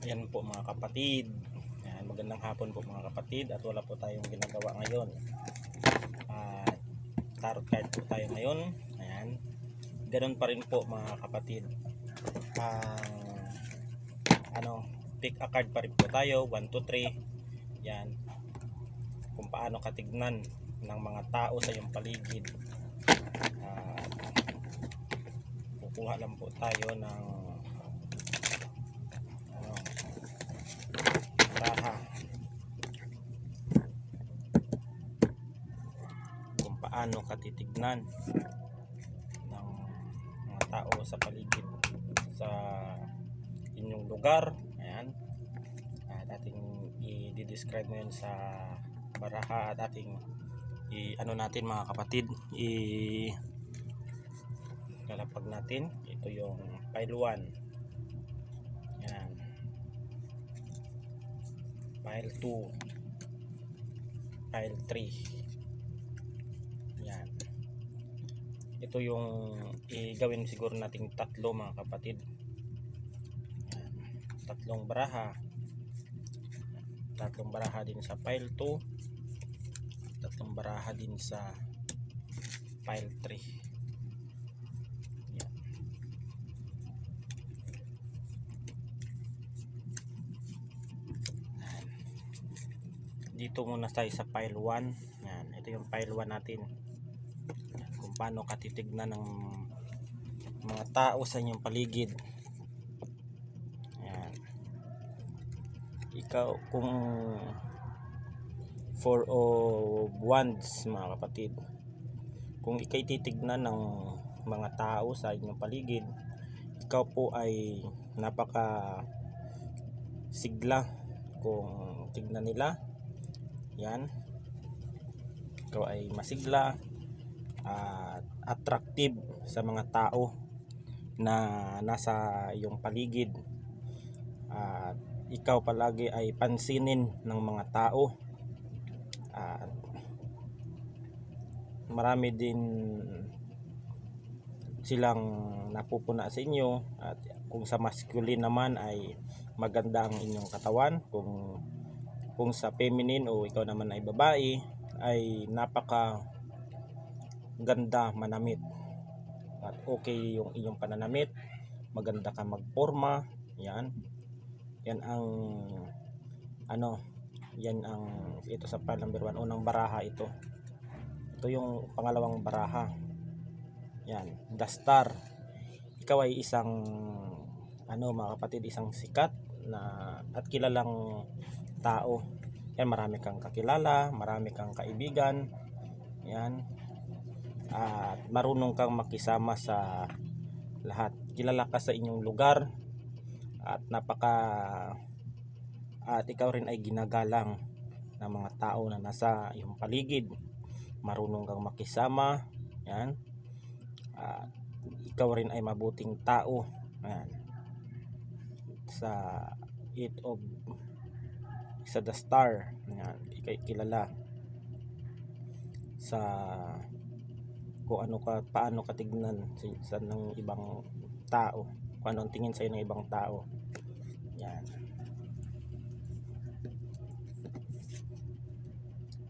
Yan po mga kapatid. Yan, magandang hapon po mga kapatid, at wala po tayong ginagawa ngayon. At tarot card po tayo ngayon. Ayan. Ganun pa rin po mga kapatid. Pick a card pa rin po tayo, 1, 2, 3. Yan. Kung paano katignan ng mga tao sa iyong paligid. Kukuha lang po tayo ng baraha. Kung paano katitignan ng mga tao sa paligid sa inyong lugar. Ayan. At ating i-describe ngayon sa baraha, at ating natin mga kapatid, lalapag natin. Ito yung pile 1. Ayan. Pile 2, pile 3. Ayan. Ito yung gawin siguro nating tatlo mga kapatid. Ayan. Tatlong baraha din sa pile 2, tatlong baraha din sa pile 3. Ayan. Dito muna tayo sa pile 1. Ayan. Ito yung pile 1 natin. Ayan. Kung paano katitignan ng mga tao sa inyong paligid. Ayan. Ikaw, kung 4 of Wands mga kapatid, kung ikay titignan ng mga tao sa inyong paligid, ikaw po ay napaka sigla. Kung tignan nila, yan, ikaw ay masigla at attractive sa mga tao na nasa iyong paligid. At ikaw palagi ay pansinin ng mga tao. At marami din silang napupuna sa inyo. At kung sa masculine naman ay maganda ang inyong katawan. Kung sa feminine o ikaw naman ay babae, ay napaka ganda manamit. At okay yung iyong pananamit, maganda ka magporma. Yan ang ito sa pile number 1, unang baraha ito. Ito yung pangalawang baraha. Yan, the star. Ikaw ay isang mga kapatid, isang sikat na at kilalang tao. Yan, marami kang kakilala, marami kang kaibigan. Yan. At marunong kang makisama sa lahat. Kilala ka sa inyong lugar at ikaw rin ay ginagalang ng mga tao na nasa iyong paligid. Marunong kang makisama. Yan. Ikaw rin ay mabuting tao. Yan. Sa the star. Yan. Ikay kilala sa kung paano katignan sa ng ibang tao, kung ano ang tingin sa iyo ng ibang tao. Yan.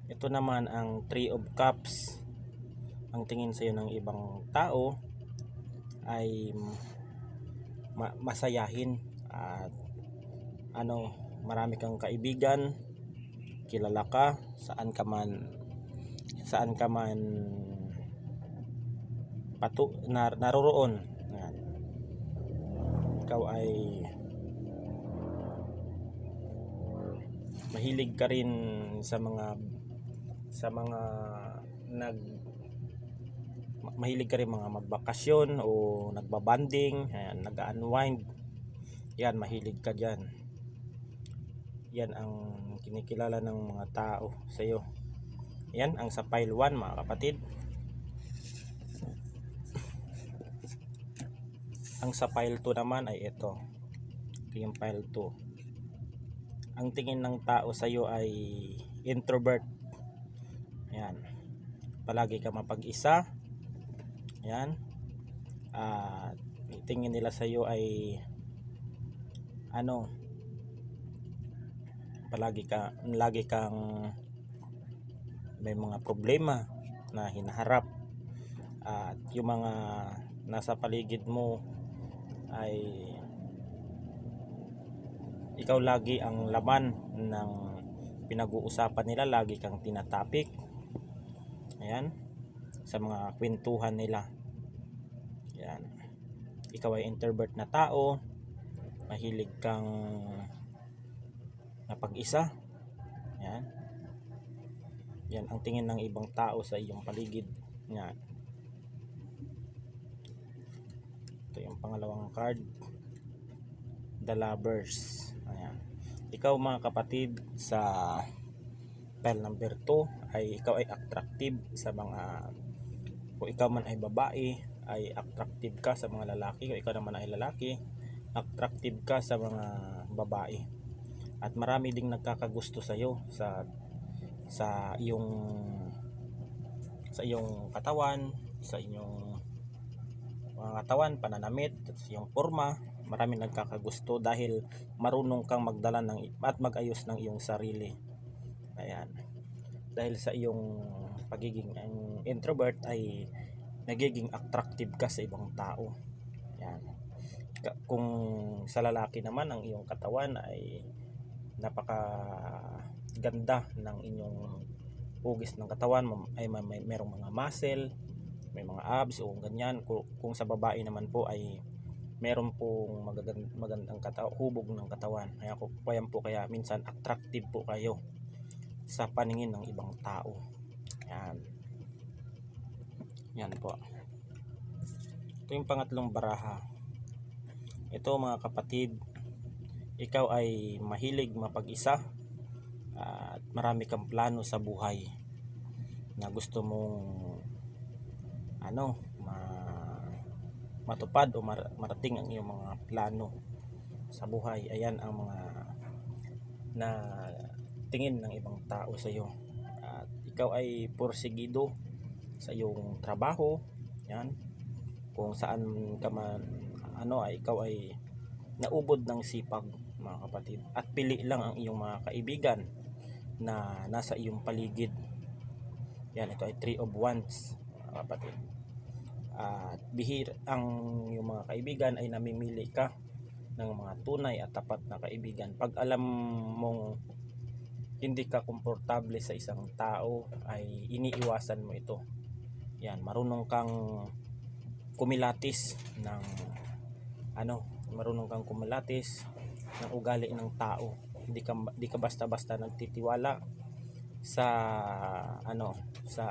Ito naman ang 3 of Cups. Ang tingin sa iyo ng ibang tao ay masayahin at marami kang kaibigan, kilala ka saan ka man naroroon. Yan. Ikaw ay mahilig ka rin mahilig ka rin mga magbakasyon o nagbabanding. Ayan, nag-unwind. Yan, mahilig ka dyan. Yan ang kinikilala ng mga tao sa iyo. Yan ang sa pile 1 mga kapatid. Ang sa pile 2 naman ay ito. Ito yung pile 2. Ang tingin ng tao sa iyo ay introvert. Yan. Palagi ka mapag-isa. Yan. Tingin nila sa iyo ay lagi kang may mga problema na hinaharap, at yung mga nasa paligid mo ay ikaw lagi ang laman ng pinag-uusapan nila, lagi kang tinatapik, ayan, sa mga kwentuhan nila. Ayan. Ikaw ay introvert na tao, mahilig kang napag-isa. Ayan. Yan ang tingin ng ibang tao sa iyong paligid. Yan. Ito yung pangalawang card, the lovers. Ayan. Ikaw mga kapatid, sa pile number 2 ay ikaw ay attractive sa mga, kung ikaw man ay babae ay attractive ka sa mga lalaki, kung ikaw naman ay lalaki attractive ka sa mga babae, at marami ding nagkakagusto sa iyo sa iyong katawan, sa inyong mga katawan, pananamit, at sa iyong forma. Maraming nagkakagusto dahil marunong kang magdala at mag-ayos ng iyong sarili. Ayan. Dahil sa iyong pagiging introvert ay nagiging attractive ka sa ibang tao. Ayan. Kung sa lalaki naman, ang iyong katawan ay napaka ganda ng inyong hugis ng katawan, ay merong mga muscle, may mga abs o ganyan. Kung sa babae naman po ay meron pong magandang hubog ng katawan. Kaya minsan attractive po kayo sa paningin ng ibang tao. Yan. Yan po. Ito yung pangatlong baraha. Ito mga kapatid, ikaw ay mahilig mapag-isa at marami kang plano sa buhay na gusto mong matupad o marating ang iyong mga plano sa buhay. Ayan ang mga na tingin ng ibang tao sa iyo. At ikaw ay porsigido sa iyong trabaho. Yan. Kung saan ka man ay ikaw ay naubod ng sipag mga kapatid. At pili lang ang iyong mga kaibigan na nasa iyong paligid. Yan, ito ay 3 of Wands mga kapatid. At bihir ang yung mga kaibigan ay namimili ka ng mga tunay at tapat na kaibigan. Pag alam mong hindi ka komportable sa isang tao ay iniiwasan mo ito. Yan, marunong kang kumilatis ng ng ugali ng tao. Hindi ka basta-basta nagtitiwala sa sa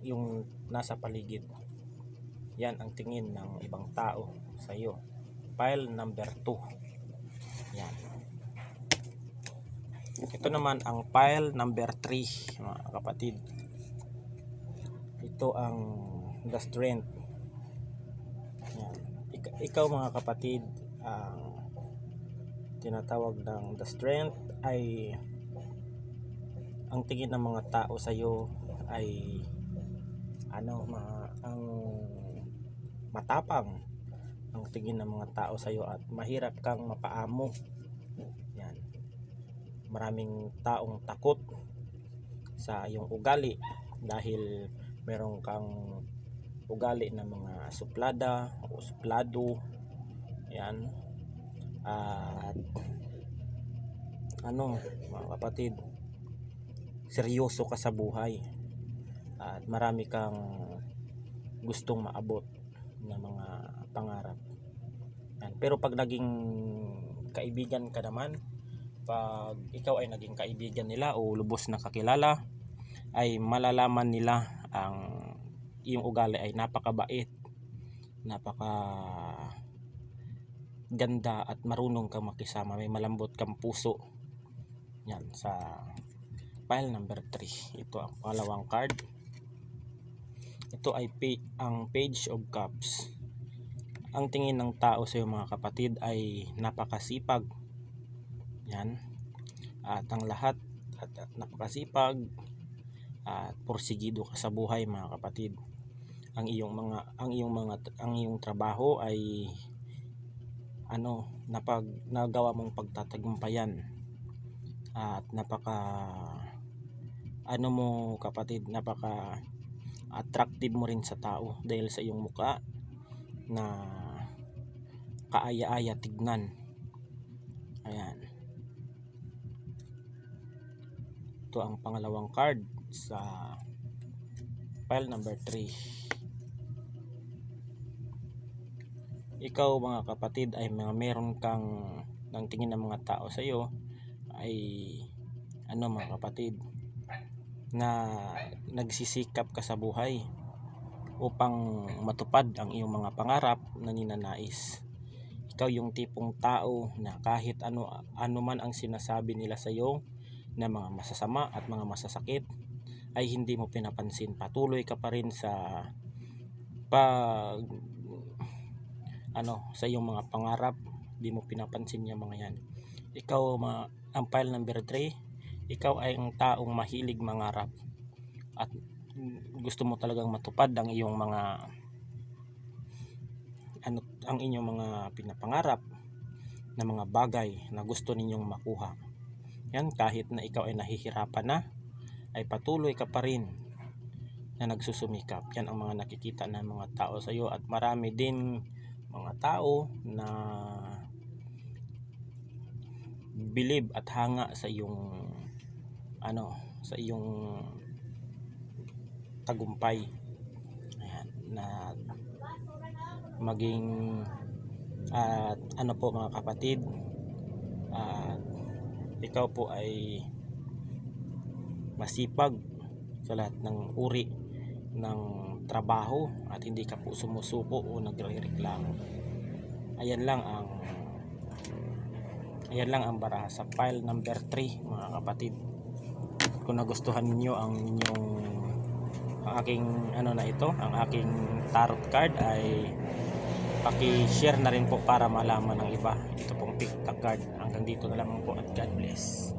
yung nasa paligid. Yan ang tingin ng ibang tao sa iyo. Pile number 2. Yan. Ito naman ang pile number 3 mga kapatid. Ito ang the strength. Yan. Ikaw mga kapatid, ang tinatawag ng the strength ay ang tingin ng mga tao sa iyo ay ang matapang ang tingin ng mga tao sa iyo at mahirap kang mapaamo. Yan. Maraming taong takot sa iyong ugali dahil meron kang ugali ng mga suplada o suplado. Yan. At mga kapatid, seryoso ka sa buhay at marami kang gustong maabot ng mga pangarap. Yan. Pero pag naging kaibigan ka naman, pag ikaw ay naging kaibigan nila o lubos na kakilala, ay malalaman nila ang iyong ugali ay napakabait, napaka ganda at marunong kang makisama, may malambot kang puso. Yan, sa pile number 3. Ito ang pangalawang card. Ito ay ang Page of Cups. Ang tingin ng tao sa iyo mga kapatid ay napakasipag. Yan. At ang lahat at napakasipag at porsigido ka sa buhay mga kapatid. Ang iyong trabaho ay nagawa mong pagtatagumpayan. at napaka ano mo kapatid, napaka attractive mo rin sa tao dahil sa iyong muka na kaaya-aya tignan. Ayan, ito ang pangalawang card sa pile number 3. Ikaw mga kapatid ay meron kang ng tingin ng mga tao sa iyo ay ano mga kapatid, na nagsisikap ka sa buhay upang matupad ang iyong mga pangarap na ninanais. Ikaw yung tipong tao na kahit ano man ang sinasabi nila sa iyo na mga masasama at mga masasakit ay hindi mo pinapansin. Patuloy ka pa rin sa pag sa iyong mga pangarap, di mo pinapansin yung mga yan. Ikaw ang pile number 3, ikaw ay ang taong mahilig mangarap at gusto mo talagang matupad ang iyong mga ang inyong mga pinapangarap na mga bagay na gusto ninyong makuha. Yan, kahit na ikaw ay nahihirapan na, ay patuloy ka pa rin na nagsusumikap. Yan ang mga nakikita ng mga tao sa iyo, at marami din mga tao na believe at hanga sa iyong sa iyong tagumpay. Ayan, na maging po mga kapatid, ikaw po ay masipag sa lahat ng uri ng trabaho at hindi ka po sumusuko o nagrereklamo. Ayan lang ang baraha sa pile number 3 mga kapatid. Kung nagustuhan niyo ang aking ang aking tarot card, ay paki-share na rin po para malaman ng iba. Ito pong TikTok card. Hanggang dito na lang po at God bless.